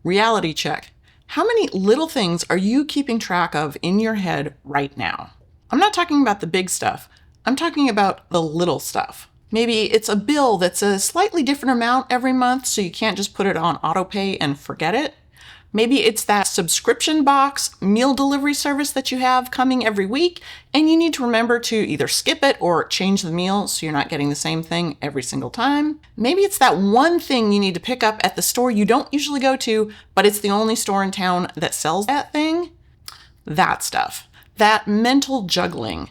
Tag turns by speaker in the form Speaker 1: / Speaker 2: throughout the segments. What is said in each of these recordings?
Speaker 1: Reality check. How many little things are you keeping track of in your head right now? I'm not talking about the big stuff. I'm talking about the little stuff. Maybe it's a bill that's a slightly different amount every month, so you can't just put it on autopay and forget it. Maybe it's that subscription box meal delivery service that you have coming every week, and you need to remember to either skip it or change the meal so you're not getting the same thing every single time. Maybe it's that one thing you need to pick up at the store you don't usually go to, but it's the only store in town that sells that thing. That stuff. That mental juggling.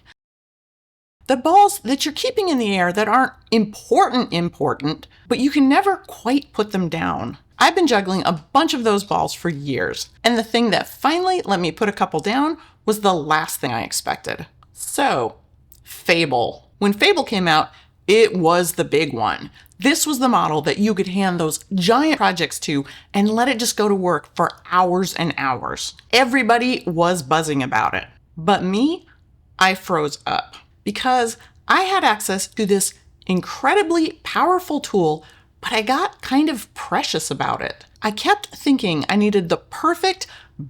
Speaker 1: The balls that you're keeping in the air that aren't important, but you can never quite put them down. I've been juggling a bunch of those balls for years, and the thing that finally let me put a couple down was the last thing I expected. So, Fable. When Fable came out, it was the big one. This was the model that you could hand those giant projects to and let it just go to work for hours and hours. Everybody was buzzing about it. But me, I froze up because I had access to this incredibly powerful tool, but I got kind of precious about it. I kept thinking I needed the perfect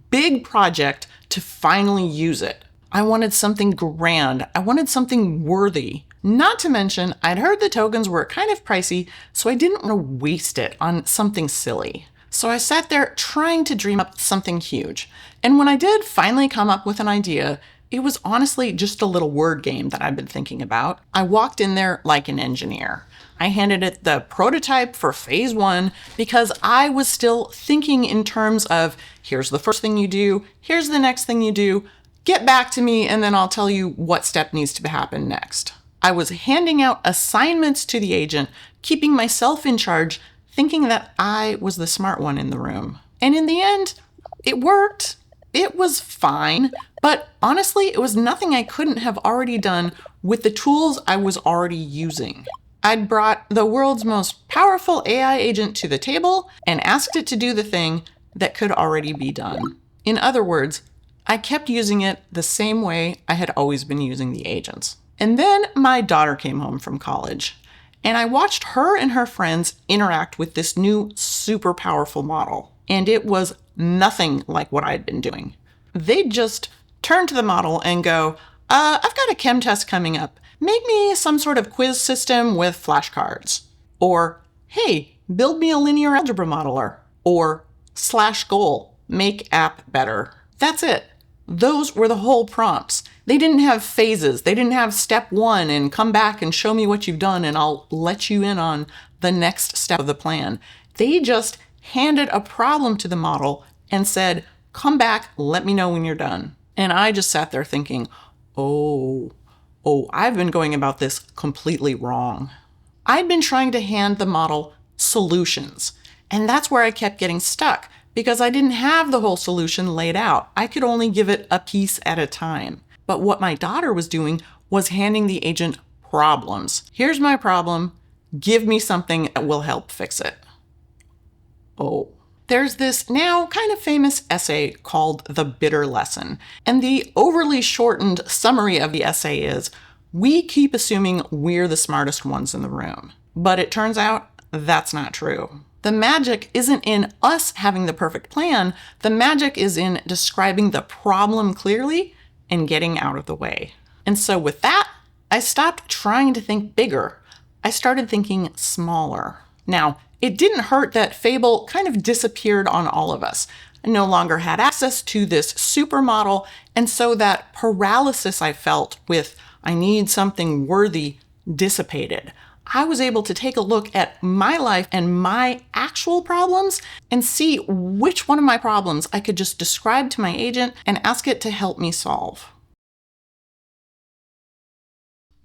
Speaker 1: big project to finally use it. I wanted something grand. I wanted something worthy. Not to mention, I'd heard the tokens were kind of pricey, so I didn't want to waste it on something silly. So I sat there trying to dream up something huge. And when I did finally come up with an idea, it was honestly just a little word game that I've been thinking about. I walked in there like an engineer. I handed it the prototype for phase 1 because I was still thinking in terms of, here's the first thing you do, here's the next thing you do, get back to me and then I'll tell you what step needs to happen next. I was handing out assignments to the agent, keeping myself in charge, thinking that I was the smart one in the room. And in the end, it worked. It was fine, but honestly, it was nothing I couldn't have already done with the tools I was already using. I'd brought the world's most powerful AI agent to the table and asked it to do the thing that could already be done. In other words, I kept using it the same way I had always been using the agents. And then my daughter came home from college, and I watched her and her friends interact with this new super powerful model. And it was nothing like what I'd been doing. They'd just turn to the model and go, I've got a chem test coming up. Make me some sort of quiz system with flashcards. Or, hey, build me a linear algebra modeler. Or, /goal, make app better. That's it. Those were the whole prompts. They didn't have phases. They didn't have step 1 and come back and show me what you've done and I'll let you in on the next step of the plan. They just handed a problem to the model and said, come back, let me know when you're done. And I just sat there thinking, oh, I've been going about this completely wrong. I'd been trying to hand the model solutions, and that's where I kept getting stuck because I didn't have the whole solution laid out. I could only give it a piece at a time. But what my daughter was doing was handing the agent problems. Here's my problem. Give me something that will help fix it. Oh. There's this now kind of famous essay called The Bitter Lesson. And the overly shortened summary of the essay is, we keep assuming we're the smartest ones in the room. But it turns out that's not true. The magic isn't in us having the perfect plan. The magic is in describing the problem clearly and getting out of the way. And so with that, I stopped trying to think bigger. I started thinking smaller. Now, it didn't hurt that Fable kind of disappeared on all of us. I no longer had access to this supermodel, and so that paralysis I felt with, I need something worthy, dissipated. I was able to take a look at my life and my actual problems and see which one of my problems I could just describe to my agent and ask it to help me solve.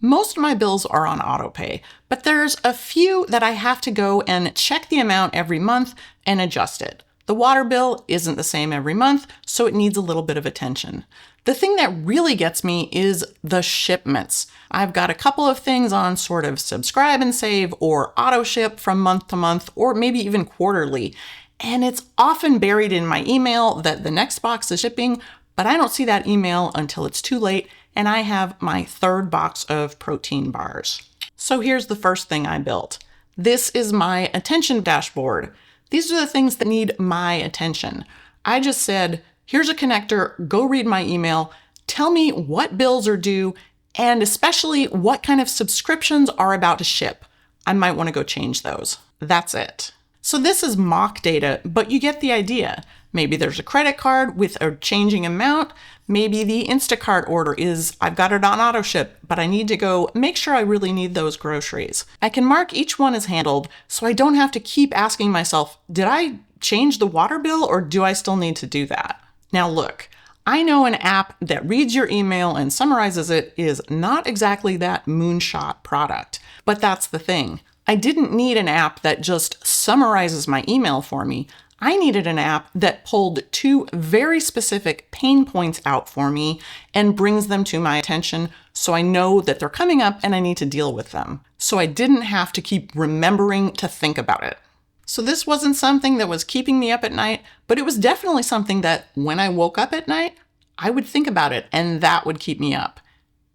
Speaker 1: Most of my bills are on autopay, but there's a few that I have to go and check the amount every month and adjust it. The water bill isn't the same every month, so it needs a little bit of attention. The thing that really gets me is the shipments. I've got a couple of things on sort of subscribe and save or auto ship from month to month or maybe even quarterly. And it's often buried in my email that the next box is shipping, but I don't see that email until it's too late and I have my third box of protein bars. So here's the first thing I built. This is my attention dashboard. These are the things that need my attention. I just said, here's a connector, go read my email, tell me what bills are due, and especially what kind of subscriptions are about to ship. I might want to go change those. That's it. So this is mock data, but you get the idea. Maybe there's a credit card with a changing amount. Maybe the Instacart order is, I've got it on auto ship, but I need to go make sure I really need those groceries. I can mark each one as handled, so I don't have to keep asking myself, did I change the water bill or do I still need to do that? Now look, I know an app that reads your email and summarizes it is not exactly that moonshot product, but that's the thing. I didn't need an app that just summarizes my email for me. I needed an app that pulled two very specific pain points out for me and brings them to my attention so I know that they're coming up and I need to deal with them. So I didn't have to keep remembering to think about it. So this wasn't something that was keeping me up at night, but it was definitely something that when I woke up at night, I would think about it and that would keep me up.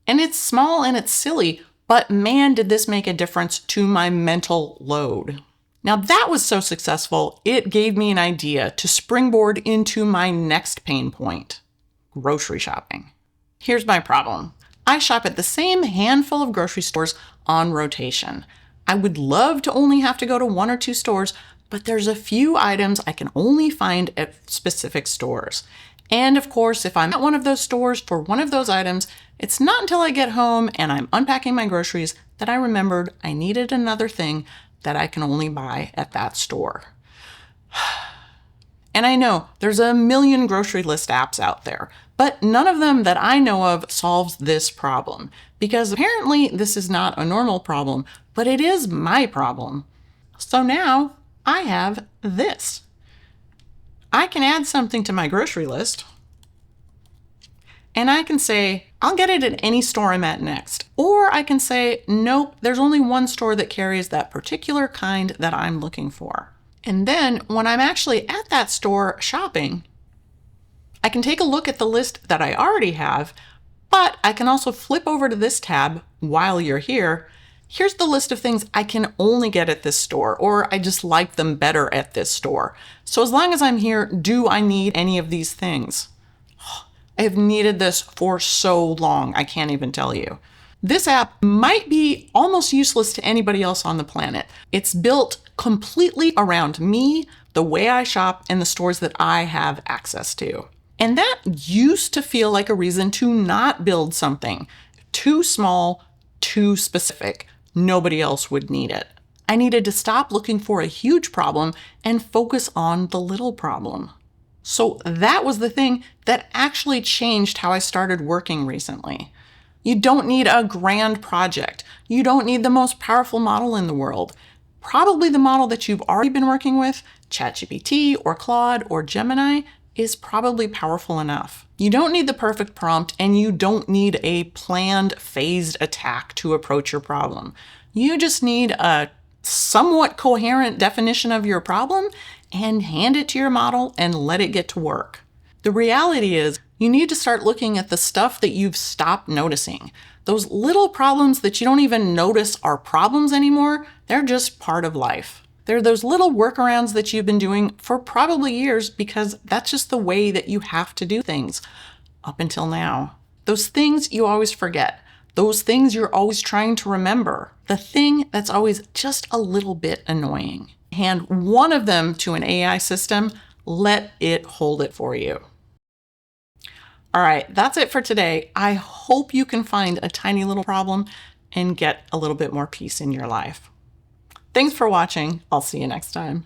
Speaker 1: And it's small and it's silly, but man, did this make a difference to my mental load. Now that was so successful, it gave me an idea to springboard into my next pain point, grocery shopping. Here's my problem. I shop at the same handful of grocery stores on rotation. I would love to only have to go to one or two stores, but there's a few items I can only find at specific stores. And of course, if I'm at one of those stores for one of those items, it's not until I get home and I'm unpacking my groceries that I remembered I needed another thing that I can only buy at that store. And I know there's a million grocery list apps out there, but none of them that I know of solves this problem, because apparently this is not a normal problem, but it is my problem. So now I have this. I can add something to my grocery list, and I can say, I'll get it at any store I'm at next. Or I can say, nope, there's only one store that carries that particular kind that I'm looking for. And then when I'm actually at that store shopping, I can take a look at the list that I already have, but I can also flip over to this tab while you're here. Here's the list of things I can only get at this store, or I just like them better at this store. So as long as I'm here, do I need any of these things? I have needed this for so long, I can't even tell you. This app might be almost useless to anybody else on the planet. It's built completely around me, the way I shop, and the stores that I have access to. And that used to feel like a reason to not build something. Too small, too specific. Nobody else would need it. I needed to stop looking for a huge problem and focus on the little problem. So that was the thing that actually changed how I started working recently. You don't need a grand project. You don't need the most powerful model in the world. Probably the model that you've already been working with, ChatGPT or Claude or Gemini, is probably powerful enough. You don't need the perfect prompt, and you don't need a planned, phased attack to approach your problem. You just need a somewhat coherent definition of your problem and hand it to your model and let it get to work. The reality is you need to start looking at the stuff that you've stopped noticing. Those little problems that you don't even notice are problems anymore, they're just part of life. They're those little workarounds that you've been doing for probably years because that's just the way that you have to do things up until now. Those things you always forget. Those things you're always trying to remember. The thing that's always just a little bit annoying. Hand one of them to an AI system, let it hold it for you. All right, that's it for today. I hope you can find a tiny little problem and get a little bit more peace in your life. Thanks for watching. I'll see you next time.